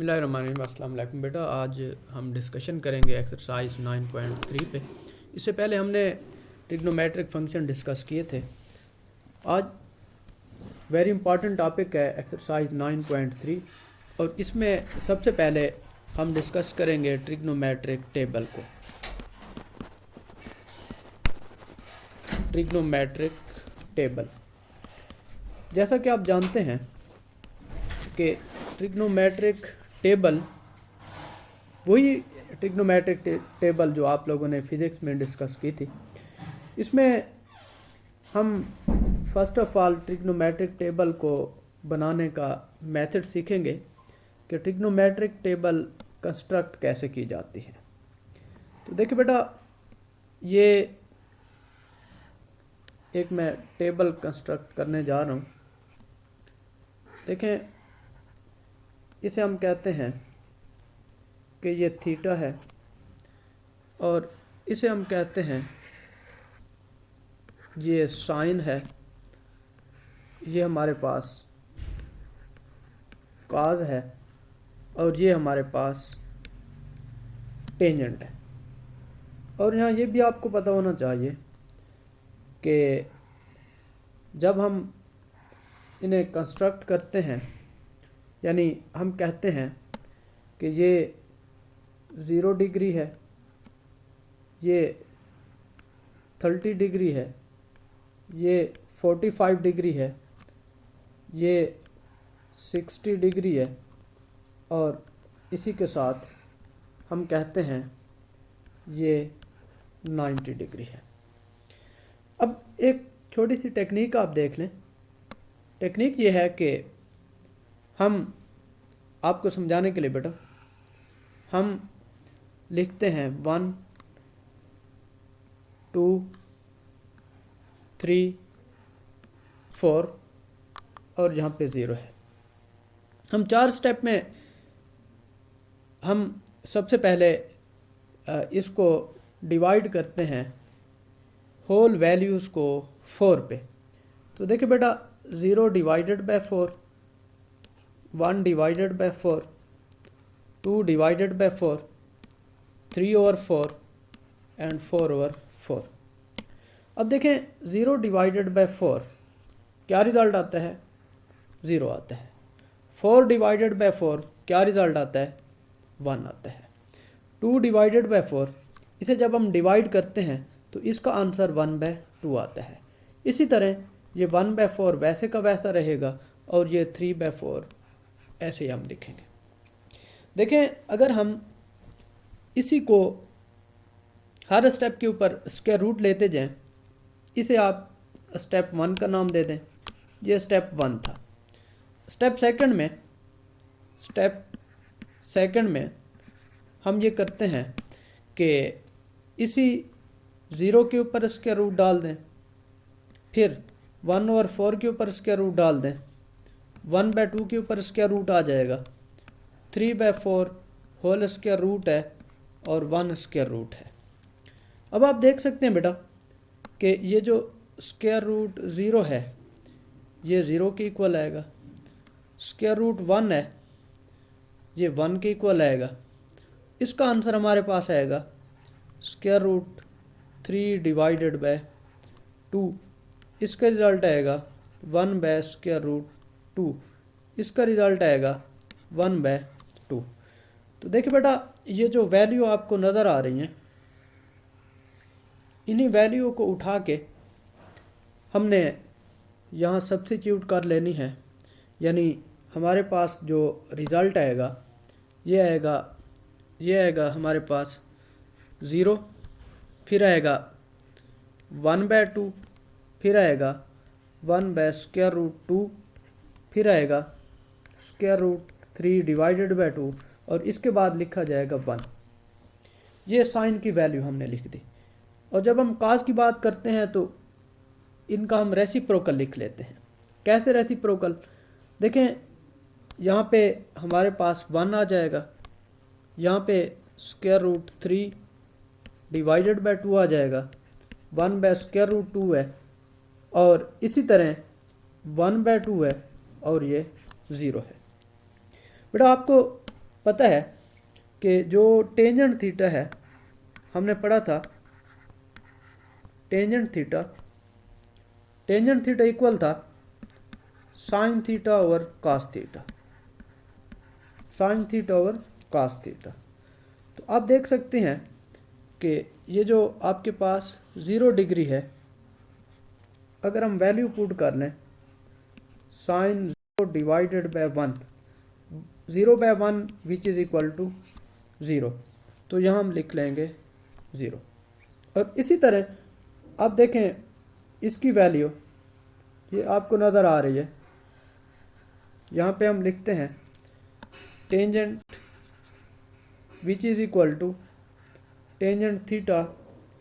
बिस्मिल्लाहिर्रहमानिर्रहीम। अस्सलाम वालेकुम बेटा, आज हम डिस्कशन करेंगे एक्सरसाइज 9.3 पे। इससे पहले हमने ट्रिग्नोमेट्रिक फंक्शन डिस्कस किए थे। आज वेरी इंपॉर्टेंट टॉपिक है एक्सरसाइज 9.3 और इसमें सबसे पहले हम डिस्कस करेंगे ट्रिग्नोमेट्रिक टेबल को। ट्रिग्नोमेट्रिक टेबल, जैसा कि आप जानते हैं कि ट्रिग्नोमेट्रिक टेबल वही ट्रिग्नोमेट्रिक टेबल जो आप लोगों ने फिज़िक्स में डिस्कस की थी। इसमें हम first of all trigonometric table को बनाने का मेथड सीखेंगे कि ट्रिग्नोमेट्रिक टेबल कंस्ट्रक्ट कैसे की जाती है। तो देखिए बेटा, ये एक मैं टेबल कंस्ट्रक्ट करने जा रहा हूँ। देखें, इसे हम कहते हैं कि ये थीटा है और इसे हम कहते हैं ये साइन है, ये हमारे पास काज है और ये हमारे पास टेंजेंट है। और यहाँ ये भी आपको पता होना चाहिए कि जब हम इन्हें कंस्ट्रक्ट करते हैं, यानी हम कहते हैं कि ये 0 डिग्री है, ये 30 डिग्री है, ये 45 डिग्री है, ये 60 डिग्री है और इसी के साथ हम कहते हैं ये 90 डिग्री है। अब एक छोटी सी टेक्निक आप देख लें। टेक्निक ये है कि हम आपको समझाने के लिए बेटा हम लिखते हैं 1 2 3 4 और यहाँ पे 0 है। हम 4 स्टेप में हम सबसे पहले इसको डिवाइड करते हैं होल वैल्यूज़ को 4 पे। तो देखिए बेटा, 0 divided bye 4, 1 divided by 4, 2 divided by 4, 3 over 4 and 4 over 4। अब देखें, 0 डिवाइडेड बाय 4 क्या रिज़ल्ट आता है? 0 आता है। 4 डिवाइडेड बाय 4 क्या रिज़ल्ट आता है? 1 आता है। 2 डिवाइडेड बाय 4, इसे जब हम डिवाइड करते हैं तो इसका आंसर 1/2 आता है। इसी तरह ये 1/4 वैसे का वैसा रहेगा और ये 3/4 ऐसे ही हम लिखेंगे। देखें, अगर हम इसी को हर स्टेप के ऊपर स्क्वायर रूट लेते जाएं, इसे आप स्टेप 1 का नाम दे दें। ये स्टेप 1 था। स्टेप सेकंड में हम ये करते हैं कि इसी 0 के ऊपर स्क्वायर रूट डाल दें, फिर 1 ओवर 4 के ऊपर स्क्वायर रूट डाल दें, 1/2 के ऊपर स्क्वायर रूट आ जाएगा, 3/4 होल स्क्वायर रूट है और 1 स्क्वायर रूट है। अब आप देख सकते हैं बेटा कि ये जो स्क्वायर रूट 0 है ये 0 के इक्वल आएगा, स्क्वायर रूट 1 है ये 1 के इक्वल आएगा। इसका आंसर हमारे पास आएगा स्क्वायर रूट 3 डिवाइडेड बाय 2। इसका रिज़ल्ट आएगा 1/√2। इसका रिज़ल्ट आएगा 1/2। तो देखिए बेटा, ये जो वैल्यू आपको नज़र आ रही हैं, इन्हीं वैल्यू को उठा के हमने यहाँ सब्स्टिट्यूट कर लेनी है। यानी हमारे पास जो रिज़ल्ट आएगा ये आएगा हमारे पास 0, फिर आएगा 1/2, फिर आएगा 1/√2, फिर आएगा √3 डिवाइडेड बाय 2 और इसके बाद लिखा जाएगा 1। ये साइन की वैल्यू हमने लिख दी। और जब हम काज की बात करते हैं तो इनका हम रेसिप्रोकल लिख लेते हैं। कैसे रेसिप्रोकल? देखें, यहाँ पे हमारे पास 1 आ जाएगा, यहाँ पे √3 डिवाइडेड बाय 2 आ जाएगा, 1/√2 है और इसी तरह 1/2 है और ये 0 है। बेटा, आपको पता है कि जो टेंजेंट थीटा है, हमने पढ़ा था टेंजेंट थीटा इक्वल था sine theta over cos theta, sine theta over cos theta. तो आप देख सकते हैं कि ये जो आपके पास 0 डिग्री है, अगर हम वैल्यू पुट कर लें sine 0 divided by 1, 0 by 1 which is equal to 0, तो यहाँ हम लिख लेंगे 0। और इसी तरह आप देखें इसकी वैल्यू ये आपको नज़र आ रही है, यहाँ पे हम लिखते हैं tangent which is equal to tangent theta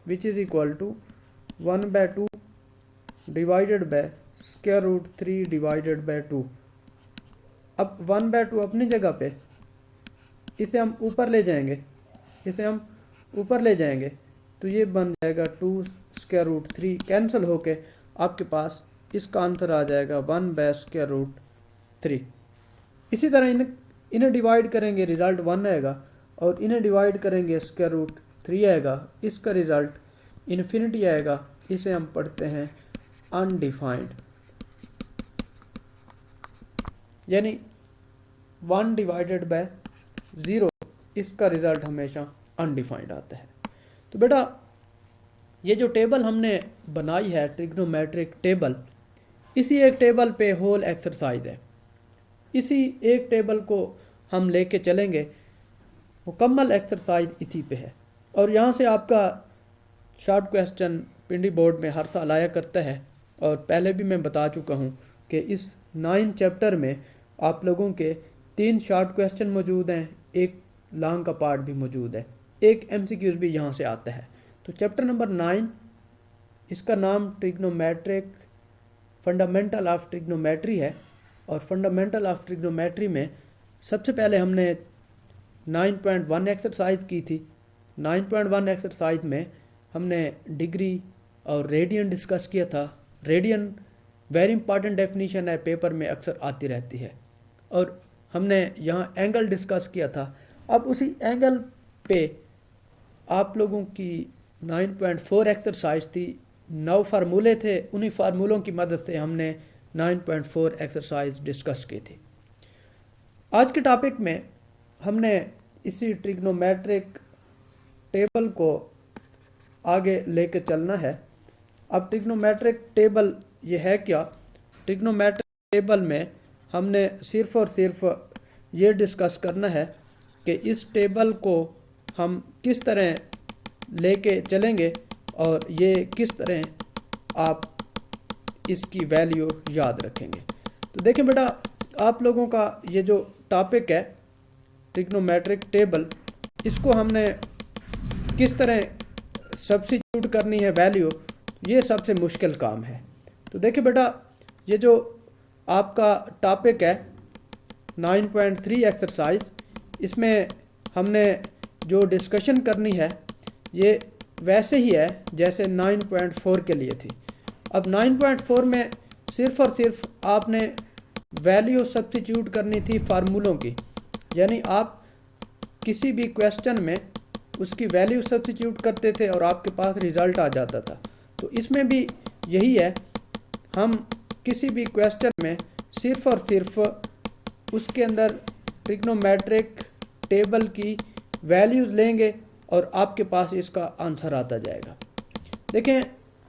which is equal to 1/2 divided by square root 3 divided by 2। अब 1/2 अपनी जगह पे, इसे हम ऊपर ले जाएंगे, तो ये बन जाएगा 2 स्क्वायर रूट 3, कैंसिल होके आपके पास इसका आंसर आ जाएगा 1/स्क्वायर रूट 3। इसी तरह इन्हें डिवाइड करेंगे, रिज़ल्ट 1 आएगा, और इन्हें डिवाइड करेंगे स्क्वायर रूट 3 आएगा, इसका रिज़ल्ट इन्फिनिटी आएगा। इसे हम पढ़ते हैं अनडिफाइंड, यानी 1 डिवाइडेड बाय 0, इसका रिज़ल्ट हमेशा अनडिफाइंड आता है। तो बेटा ये जो टेबल हमने बनाई है ट्रिग्नोमेट्रिक टेबल, इसी एक टेबल पे होल एक्सरसाइज है, इसी एक टेबल को हम लेके चलेंगे, मुकम्मल एक्सरसाइज इसी पे है। और यहाँ से आपका शॉर्ट क्वेश्चन पिंडी बोर्ड में हर साल आया करता है, और पहले भी मैं बता चुका हूँ कि इस 9 चैप्टर में आप लोगों के 3 शॉर्ट क्वेश्चन मौजूद हैं, एक लॉन्ग का पार्ट भी मौजूद है, एक MCQs भी यहाँ से आता है। तो चैप्टर नंबर 9, इसका नाम ट्रिग्नोमेट्रिक फंडामेंटल ऑफ ट्रिग्नोमेट्री है, और फंडामेंटल ऑफ ट्रिग्नोमेट्री में सबसे पहले हमने 9.1 एक्सरसाइज की थी। 9.1 एक्सरसाइज में हमने डिग्री और रेडियन डिस्कस किया था। रेडियन वेरी इंपॉर्टेंट डेफिनेशन है, पेपर में अक्सर आती रहती है। और हमने यहाँ एंगल डिस्कस किया था। अब उसी एंगल पे आप लोगों की 9.4 एक्सरसाइज थी, 9 फार्मूले थे, उन्हीं फार्मूलों की मदद से हमने 9.4 एक्सरसाइज डिस्कस की थी। आज के टॉपिक में हमने इसी ट्रिग्नोमेट्रिक टेबल को आगे लेके चलना है। अब ट्रिग्नोमेट्रिक टेबल ये है क्या? ट्रिग्नोमेट्रिक टेबल में हमने सिर्फ और सिर्फ ये डिस्कस करना है कि इस टेबल को हम किस तरह लेके चलेंगे और ये किस तरह आप इसकी वैल्यू याद रखेंगे। तो देखें बेटा, आप लोगों का ये जो टॉपिक है ट्रिग्नोमेट्रिक टेबल, इसको हमने किस तरह सब्स्टिट्यूट करनी है वैल्यू, ये सबसे मुश्किल काम है। तो देखिए बेटा, ये जो आपका टॉपिक है 9.3 एक्सरसाइज, इसमें हमने जो डिस्कशन करनी है ये वैसे ही है जैसे 9.4 के लिए थी। अब 9.4 में सिर्फ और सिर्फ आपने वैल्यू सब्स्टिट्यूट करनी थी फार्मूलों की, यानी आप किसी भी क्वेश्चन में उसकी वैल्यू सब्स्टिट्यूट करते थे और आपके पास रिज़ल्ट आ जाता था। तो इसमें भी यही है, हम किसी भी क्वेश्चन में सिर्फ और सिर्फ उसके अंदर ट्रिग्नोमेट्रिक टेबल की वैल्यूज़ लेंगे और आपके पास इसका आंसर आता जाएगा। देखें,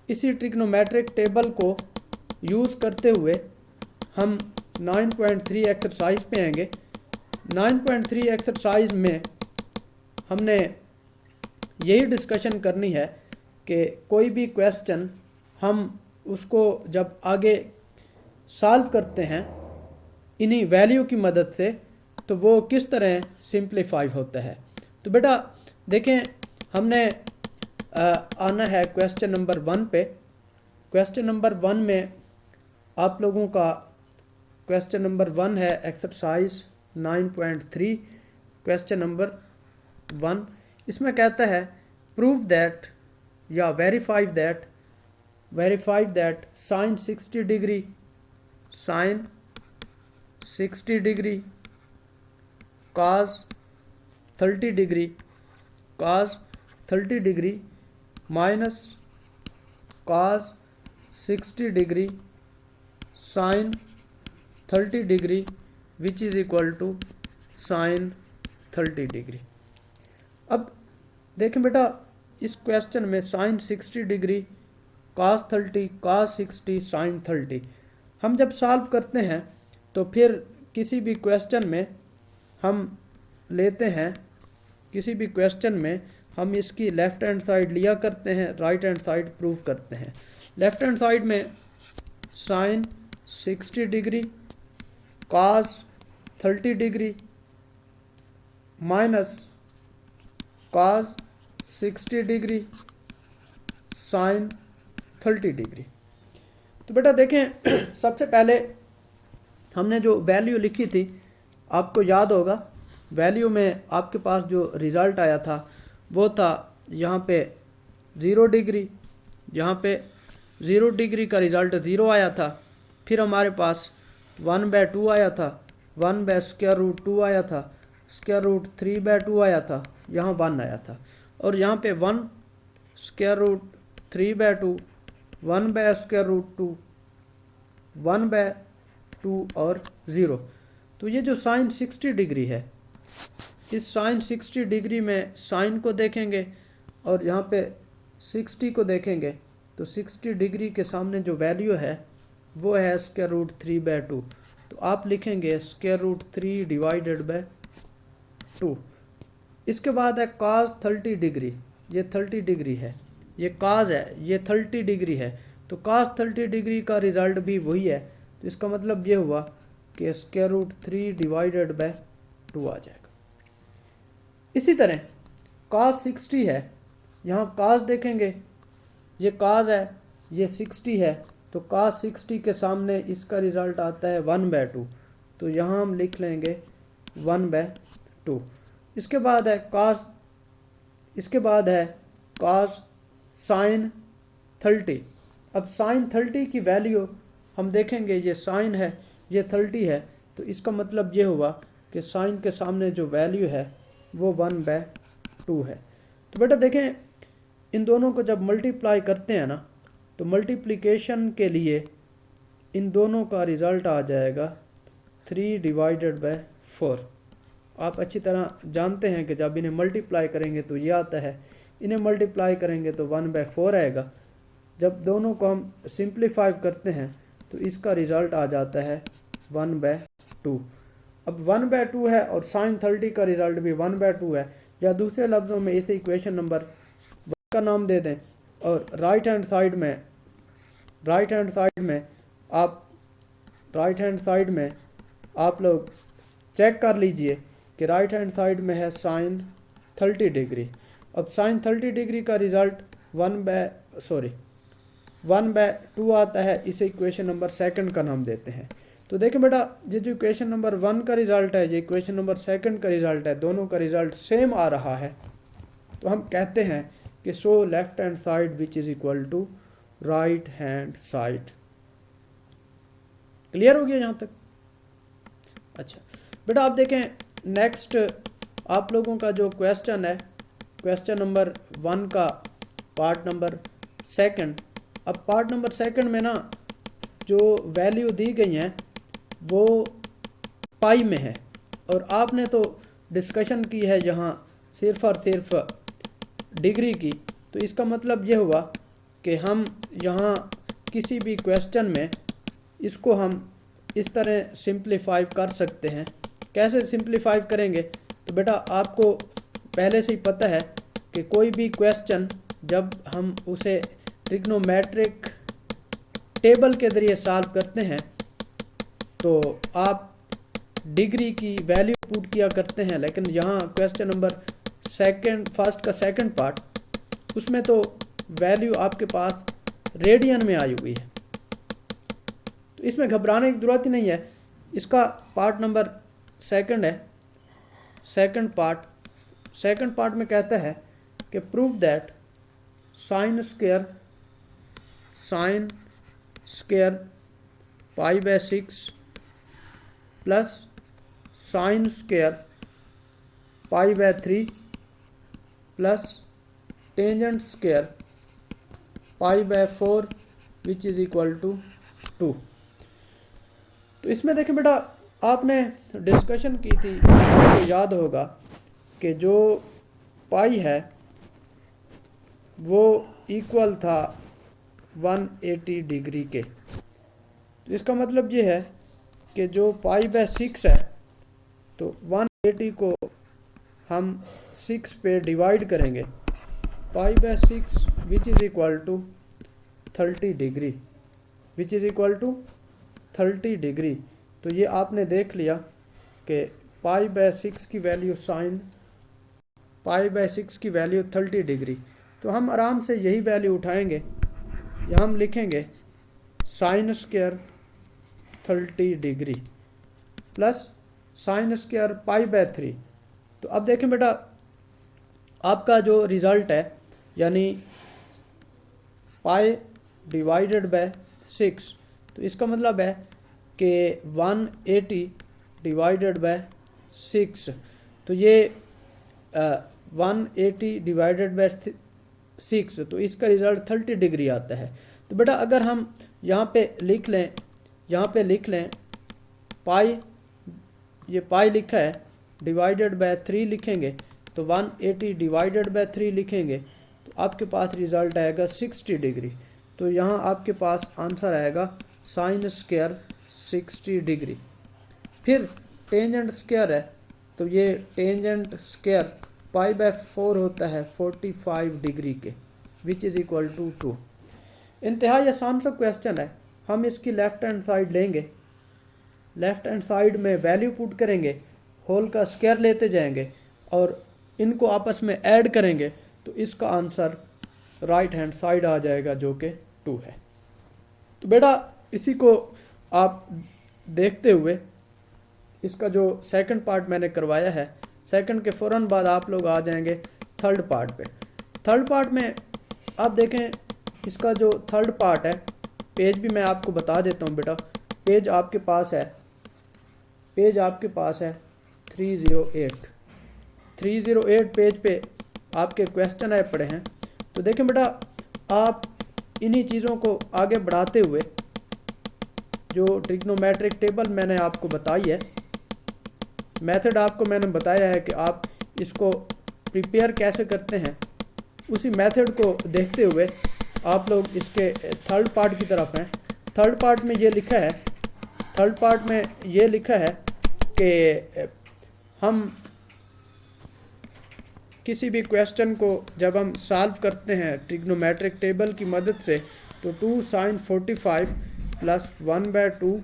इसी ट्रिग्नोमेट्रिक टेबल को यूज़ करते हुए हम 9.3 एक्सरसाइज पे आएंगे। 9.3 एक्सरसाइज में हमने यही डिस्कशन करनी है कि कोई भी क्वेश्चन हम उसको जब आगे सॉल्व करते हैं इन्हीं वैल्यू की मदद से, तो वो किस तरह सिंप्लीफाई होता है। तो बेटा देखें, हमने आना है क्वेश्चन नंबर 1 पे। क्वेश्चन नंबर 1 में आप लोगों का क्वेश्चन नंबर 1 है एक्सरसाइज 9.3। क्वेश्चन नंबर 1 इसमें कहता है प्रूव दैट या verify that sine 60 degree cos 30 degree cos 30 degree minus cos 60 degree sin 30 degree which is equal to sin 30 degree. अब देखें बेटा, इस क्वेश्चन में sin 60 degree cos 30 cos 60 sin 30 हम जब सॉल्व करते हैं तो फिर किसी भी क्वेश्चन में हम लेते हैं, किसी भी क्वेश्चन में हम इसकी लेफ़्ट हैंड साइड लिया करते हैं, राइट हैंड साइड प्रूव करते हैं। लेफ़्ट हैंड साइड में sin 60 degree cos 30 degree minus cos 60 degree sin 30 degree. तो बेटा देखें, सबसे पहले हमने जो वैल्यू लिखी थी आपको याद होगा, वैल्यू में आपके पास जो रिज़ल्ट आया था वो था यहाँ पे 0 डिग्री, यहाँ पे 0 डिग्री का रिज़ल्ट 0 आया था। फिर हमारे पास 1/2 आया था, 1/√2 आया था, √3/2 आया था, यहाँ 1 आया था। और यहाँ पे 1√3/2, 1/√2, 1/2 और 0। तो ये जो sin 60 डिग्री है, इस sin 60 डिग्री में sin को देखेंगे और यहाँ पे 60 को देखेंगे तो 60 डिग्री के सामने जो वैल्यू है वो है √3/2। तो आप लिखेंगे √3 डिवाइडेड बाय 2। इसके बाद है cos 30 डिग्री, ये 30 डिग्री है, ये cos है, ये 30 डिग्री है, तो cos 30 डिग्री का रिज़ल्ट भी वही है। तो इसका मतलब ये हुआ कि √3 डिवाइडेड बाय 2 आ जाएगा। इसी तरह cos 60 है, यहाँ cos देखेंगे, ये cos है, ये 60 है, तो cos 60 के सामने इसका रिज़ल्ट आता है 1/2, तो यहाँ हम लिख लेंगे 1/2। इसके बाद है cos sin 30। अब sin 30 की वैल्यू हम देखेंगे, ये sin है, ये 30 है, तो इसका मतलब ये हुआ कि sin के सामने जो वैल्यू है वो 1/2 है। तो बेटा देखें, इन दोनों को जब मल्टीप्लाई करते हैं ना, तो मल्टीप्लिकेशन के लिए इन दोनों का रिज़ल्ट आ जाएगा 3 डिवाइडेड बाय 4। आप अच्छी तरह जानते हैं कि जब इन्हें मल्टीप्लाई करेंगे तो ये आता है, इन्हें मल्टीप्लाई करेंगे तो 1/4 आएगा। जब दोनों को हम सिंप्लीफाई करते हैं तो इसका रिज़ल्ट आ जाता है 1/2। अब 1/2 है और sin 30 का रिज़ल्ट भी 1/2 है, या दूसरे लफ्ज़ों में इसे इक्वेशन नंबर 1 का नाम दे दें। और राइट हैंड साइड में आप लोग चेक कर लीजिए कि राइट हैंड साइड में है sin 30 डिग्री। अब sin 30 डिग्री का रिज़ल्ट 1/2 आता है, इसे इक्वेशन नंबर 2 का नाम देते हैं। तो देखें बेटा, ये जो इक्वेशन नंबर 1 का रिज़ल्ट है, ये इक्वेशन नंबर 2 का रिज़ल्ट है, दोनों का रिज़ल्ट सेम आ रहा है, तो हम कहते हैं कि so left hand side which is equal to right hand side. Clear हो गया यहाँ तक? अच्छा बेटा, आप देखें नेक्स्ट आप लोगों का जो क्वेश्चन है, क्वेश्चन नंबर 1 का पार्ट नंबर 2। अब पार्ट नंबर 2 में ना जो वैल्यू दी गई हैं वो पाई में है, और आपने तो डिस्कशन की है यहाँ सिर्फ और सिर्फ डिग्री की। तो इसका मतलब ये हुआ कि हम यहाँ किसी भी क्वेश्चन में इसको हम इस तरह सिंप्लीफाई कर सकते हैं। कैसे सिंप्लीफाई करेंगे? तो बेटा आपको पहले से ही पता है कि कोई भी क्वेश्चन जब हम उसे ट्रिग्नोमेट्रिक टेबल के ज़रिए सॉल्व करते हैं तो आप डिग्री की वैल्यू पुट किया करते हैं, लेकिन यहाँ क्वेश्चन नंबर फर्स्ट का सेकंड पार्ट, उसमें तो वैल्यू आपके पास रेडियन में आई हुई है, तो इसमें घबराने की ज़रूरत ही नहीं है। इसका पार्ट नंबर 2 है, सेकंड पार्ट में कहता है कि prove that sine square π/6 plus sine square π/3 plus tangent square π/4 which is equal to 2। तो इसमें देखें बेटा, आपने डिस्कशन की थी, आपको याद होगा कि जो पाई है वो इक्वल था 180 डिग्री के। तो इसका मतलब ये है कि जो π/6 है, तो 180 को हम 6 पे डिवाइड करेंगे, π/6 which is equal to 30 degree, which is equal to 30 degree. तो ये आपने देख लिया कि π/6 की वैल्यू π/6 की वैल्यू 30 डिग्री। तो हम आराम से यही वैल्यू उठाएंगे, या हम लिखेंगे sin square 30 degree plus sin square π/3। तो अब देखें बेटा, आपका जो रिज़ल्ट है यानी π/6, तो इसका मतलब है कि 180 डिवाइडेड बाय 6, तो ये 180 डिवाइडेड बाय 6, तो इसका रिज़ल्ट 30 डिग्री आता है। तो बेटा अगर हम यहाँ पे लिख लें पाई, ये पाई लिखा है, डिवाइडेड बाय 3 लिखेंगे, तो 180 डिवाइडेड बाय 3 लिखेंगे, तो आपके पास रिज़ल्ट आएगा 60 डिग्री। तो यहाँ आपके पास आंसर आएगा साइन स्क्वायर 60 डिग्री। फिर टेंजेंट स्क्वायर है, तो ये टेंजेंट स्क्वायर π/4 होता है 45 डिग्री के, विच इज़ इक्वल टू 2। इंतहाई आसान सा क्वेश्चन है। हम इसकी लेफ़्ट हैंड साइड लेंगे, लेफ़्ट हैंड साइड में वैल्यू पुट करेंगे, होल का स्क्वायर लेते जाएंगे और इनको आपस में ऐड करेंगे, तो इसका आंसर राइट हैंड साइड आ जाएगा जो कि 2 है। तो बेटा इसी को आप देखते हुए इसका जो सेकंड पार्ट मैंने करवाया है, सेकंड के फ़ौरन बाद आप लोग आ जाएंगे थर्ड पार्ट पे। थर्ड पार्ट में आप देखें, इसका जो थर्ड पार्ट है, पेज भी मैं आपको बता देता हूँ बेटा। पेज आपके पास है 308 पेज पे आपके क्वेश्चन आए पड़े हैं। तो देखें बेटा, आप इन्हीं चीज़ों को आगे बढ़ाते हुए जो ट्रिग्नोमेट्रिक टेबल मैंने आपको बताई है, मेथड आपको मैंने बताया है कि आप इसको प्रिपेयर कैसे करते हैं, उसी मेथड को देखते हुए आप लोग इसके थर्ड पार्ट की तरफ हैं। थर्ड पार्ट में ये लिखा है कि हम किसी भी क्वेश्चन को जब हम सॉल्व करते हैं ट्रिग्नोमेट्रिक टेबल की मदद से, तो 2 sin 45 plus 1/2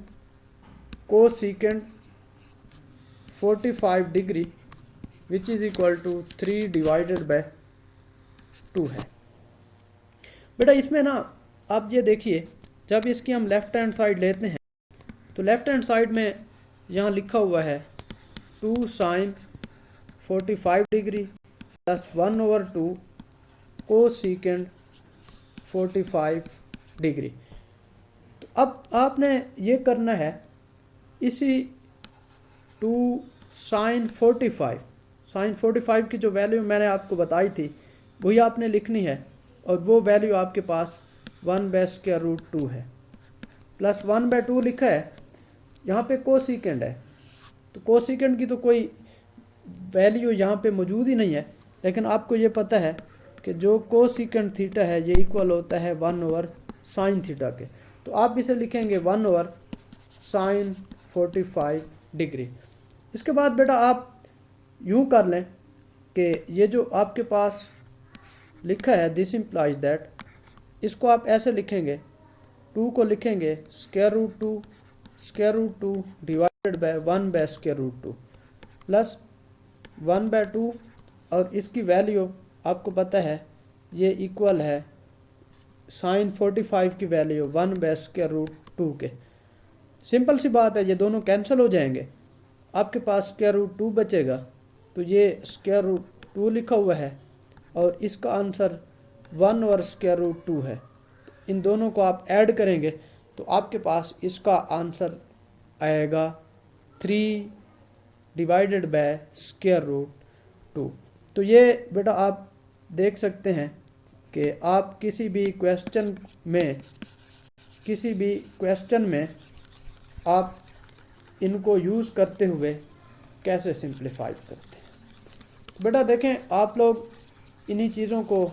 cosecant 45 degree which is equal to 3 divided by 2 है। बेटा इसमें ना आप ये देखिए, जब इसकी हम लेफ़्ट हैंड साइड लेते हैं, तो लेफ़्ट हैंड साइड में यहाँ लिखा हुआ है 2 sin 45 degree plus 1/2 cosecant 45 degree. तो अब आपने ये करना है, इसी 2 sin 45 की जो वैल्यू मैंने आपको बताई थी वही आपने लिखनी है, और वो वैल्यू आपके पास 1/√2 है, प्लस 1/2 लिखा है। यहाँ पे कोसेकेंट है, तो कोसेकेंट की तो कोई वैल्यू यहाँ पे मौजूद ही नहीं है, लेकिन आपको ये पता है कि जो कोसेकेंट थीटा है ये इक्वल होता है 1/sin थीटा के। तो आप इसे लिखेंगे 1/sin 45 डिग्री। इसके बाद बेटा आप यूँ कर लें कि ये जो आपके पास लिखा है दिस इम्प्लाइज दैट, इसको आप ऐसे लिखेंगे, 2 को लिखेंगे √2 डिवाइडेड बाय 1/√2 प्लस 1/2, और इसकी वैल्यू आपको पता है ये इक्वल है sin 45 की वैल्यू 1/√2 के। सिंपल सी बात है, ये दोनों कैंसिल हो जाएंगे, आपके पास √2 बचेगा। तो ये √2 लिखा हुआ है और इसका आंसर 1/√2 है। इन दोनों को आप ऐड करेंगे तो आपके पास इसका आंसर आएगा 3 डिवाइडेड बाय 2। तो ये बेटा आप देख सकते हैं कि आप किसी भी क्वेश्चन में आप इनको यूज़ करते हुए कैसे सिंप्लीफाई करते हैं। तो बेटा देखें, आप लोग इन्हीं चीज़ों को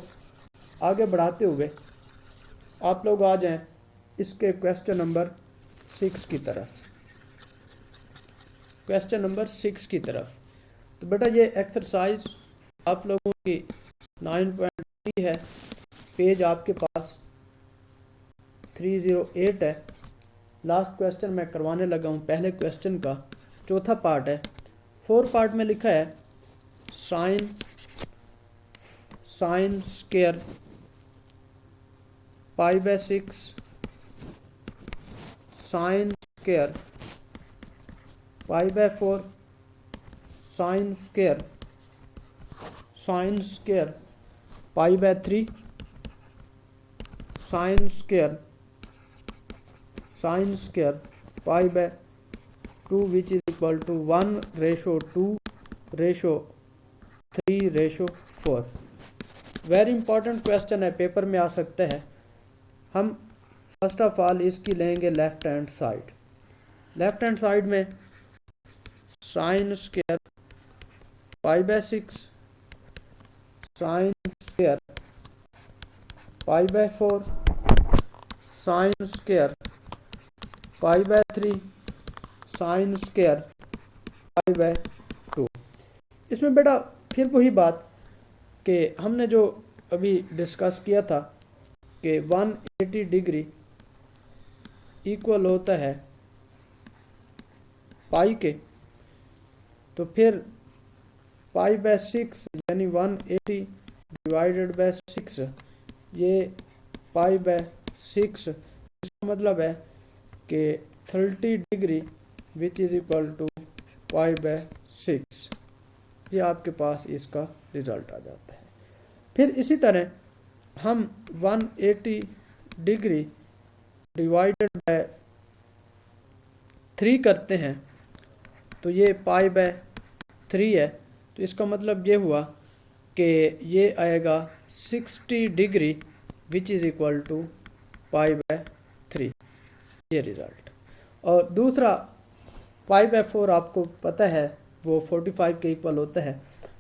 आगे बढ़ाते हुए आप लोग आ जाएं इसके क्वेश्चन नंबर 6 की तरफ। तो बेटा ये एक्सरसाइज आप लोगों की 9.3 है, पेज आपके पास 308 है। लास्ट क्वेश्चन मैं करवाने लगा हूँ, पहले क्वेश्चन का चौथा पार्ट है। 4 पार्ट में लिखा है sine square pi by 6 sine square pi by 4 sine square pi by 3 sine square pi by 2 which is equal to 1:2:3:4। Very important question है, पेपर में आ सकता है। हम फर्स्ट ऑफ ऑल इसकी लेंगे लेफ्ट हैंड साइड में sign square pi by 6 sine square pi by 4 sine square pi by 3 sine square pi by 2। इसमें बेटा फिर वही बात कि हमने जो अभी डिस्कस किया था कि 180 डिग्री इक्वल होता है पाई के, तो फिर पाई बाय 6 यानी 180 डिवाइडेड बाय 6 ये पाई बाय 6, इसका मतलब है कि 30 degree which is equal to pi by 6। ये आपके पास इसका रिज़ल्ट आ जाता है। फिर इसी तरह हम 180 डिग्री डिवाइडेड बाय 3 करते हैं, तो ये पाई बाय 3 है। तो इसका मतलब ये हुआ कि ये आएगा 60 degree which is equal to pi by 3, ये रिज़ल्ट। और दूसरा पाई बाय 4 आपको पता है वो 45 के इक्वल होता है।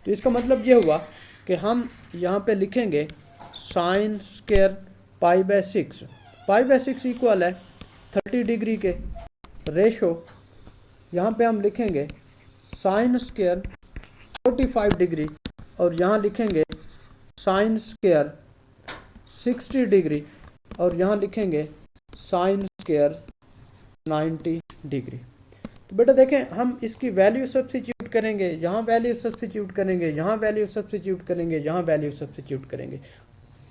तो इसका मतलब ये हुआ कि हम यहाँ पे लिखेंगे sign square pi by 6 equal है 30 डिग्री के रेशो, यहाँ पे हम लिखेंगे साइन स्क्वायर 45 डिग्री और यहाँ लिखेंगे साइन स्क्वायर 60 डिग्री और यहाँ लिखेंगे साइन स्क्वायर 90 डिग्री। तो बेटा देखें, हम इसकी वैल्यू सब्स्टिट्यूट करेंगे, यहाँ वैल्यू सब्स्टिट्यूट करेंगे, यहाँ वैल्यू सब्स्टिट्यूट करेंगे, यहाँ वैल्यू सब्स्टिट्यूट करेंगे।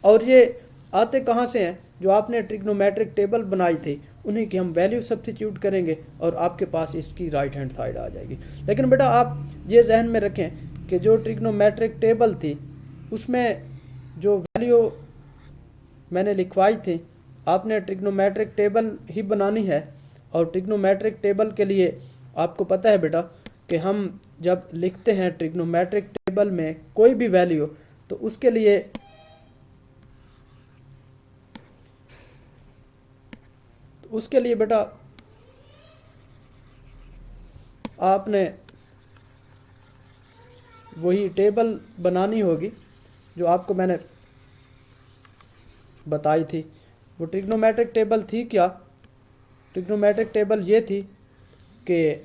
और ये आते कहाँ से हैं? जो आपने ट्रिग्नोमेट्रिक टेबल बनाई थी उन्हीं की हम वैल्यू सब्स्टिट्यूट करेंगे और आपके पास इसकी राइट हैंड साइड आ जाएगी। लेकिन बेटा आप ये जहन में रखें कि जो ट्रिग्नोमेट्रिक टेबल थी उसमें जो वैल्यू मैंने लिखवाई थी, आपने ट्रिग्नोमेट्रिक टेबल ही बनानी है। और ट्रिग्नोमेट्रिक टेबल के लिए आपको पता है बेटा कि हम जब लिखते हैं ट्रिग्नोमेट्रिक टेबल में कोई भी वैल्यू, तो उसके लिए बेटा आपने वही टेबल बनानी होगी जो आपको मैंने बताई थी। वो ट्रिग्नोमेट्रिक टेबल थी क्या? ट्रिग्नोमेट्रिक टेबल ये थी कि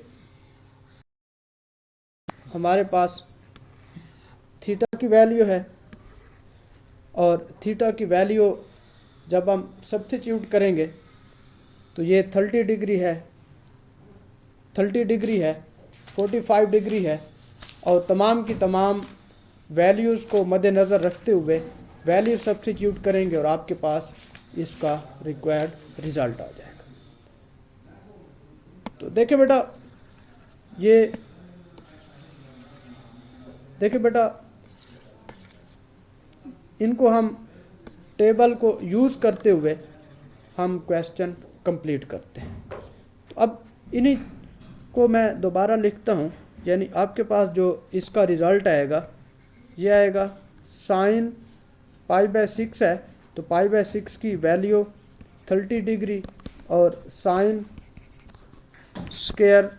हमारे पास थीटा की वैल्यू है और थीटा की वैल्यू जब हम सब्स्टिट्यूट करेंगे तो ये 30 डिग्री है, 45 डिग्री है और तमाम की तमाम वैल्यूज़ को मद्देनज़र रखते हुए वैल्यू सब्स्टिट्यूट करेंगे और आपके पास इसका रिक्वायर्ड रिज़ल्ट आ जाएगा। तो देखिए बेटा इनको हम टेबल को यूज़ करते हुए हम क्वेश्चन कंप्लीट करते हैं। तो अब इन्हीं को मैं दोबारा लिखता हूँ, यानी आपके पास जो इसका रिज़ल्ट आएगा ये आएगा साइन π/6 है तो π/6 की वैल्यू 30 डिग्री और साइन स्क्वायर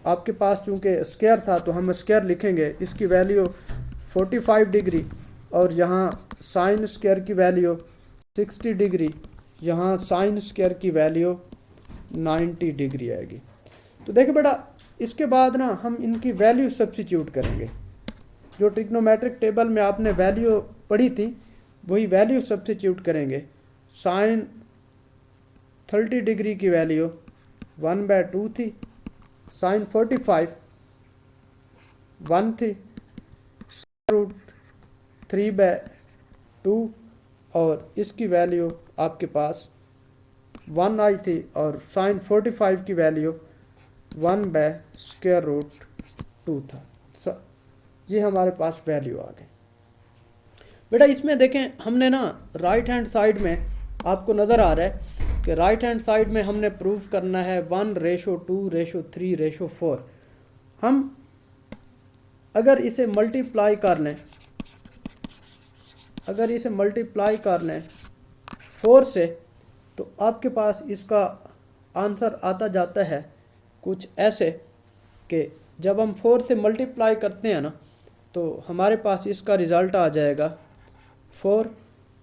आपके पास चूँकि स्क्वायर था तो हम स्क्वायर लिखेंगे, इसकी वैल्यू 45 डिग्री और यहाँ साइन स्क्वायर की वैल्यू 60 डिग्री, यहाँ साइन स्क्वायर की वैल्यू 90 डिग्री आएगी। तो देखिए बेटा, इसके बाद ना हम इनकी वैल्यू सब्स्टिट्यूट करेंगे। जो ट्रिग्नोमेट्रिक टेबल में आपने वैल्यू पढ़ी थी वही वैल्यू सब्स्टिट्यूट करेंगे। साइन 30 डिग्री की वैल्यू 1/2 थी, साइन 45 1 थी, रूट 3/2 और इसकी वैल्यू आपके पास 1 आई थी और साइन 45 की वैल्यू 1/√2 था। ये हमारे पास वैल्यू आ गई। बेटा इसमें देखें हमने ना राइट हैंड साइड में आपको नज़र आ रहा है कि राइट हैंड साइड में हमने प्रूफ करना है 1:2:3:4। हम अगर इसे मल्टीप्लाई कर लें 4 से तो आपके पास इसका आंसर आता जाता है कुछ ऐसे कि जब हम 4 से मल्टीप्लाई करते हैं ना तो हमारे पास इसका रिज़ल्ट आ जाएगा 4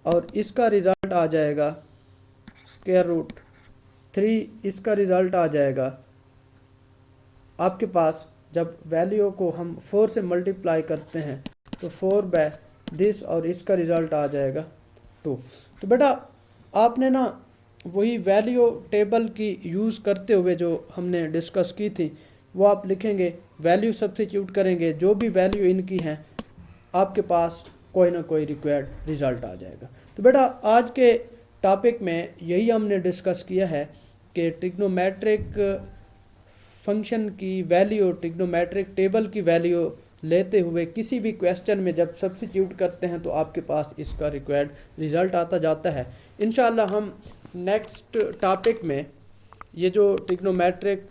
और इसका रिज़ल्ट आ जाएगा √3, इसका रिज़ल्ट आ जाएगा आपके पास। जब वैल्यू को हम 4 से मल्टीप्लाई करते हैं तो 4/this और इसका रिज़ल्ट आ जाएगा 2। तो बेटा आपने ना वही वैल्यू टेबल की यूज़ करते हुए जो हमने डिस्कस की थी वो आप लिखेंगे, वैल्यू सब्स्टिट्यूट करेंगे, जो भी वैल्यू इनकी हैं आपके पास कोई ना कोई रिक्वायर्ड रिज़ल्ट आ जाएगा। तो बेटा आज के टॉपिक में यही हमने डिस्कस किया है कि ट्रिग्नोमेट्रिक फंक्शन की वैल्यू, ट्रिग्नोमेट्रिक टेबल की वैल्यू लेते हुए किसी भी क्वेश्चन में जब सब्स्टिट्यूट करते हैं तो आपके पास इसका रिक्वायर्ड रिज़ल्ट आता जाता है। इंशाल्लाह हम नेक्स्ट टॉपिक में ये जो ट्रिग्नोमेट्रिक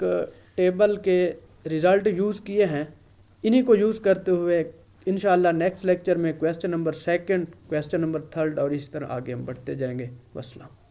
टेबल के रिज़ल्ट यूज़ किए हैं इन्हीं को यूज़ करते हुए इंशाल्लाह नेक्स्ट लेक्चर में क्वेश्चन नंबर 2, क्वेश्चन नंबर 3 और इस तरह आगे हम बढ़ते जाएंगे। वस्सलाम।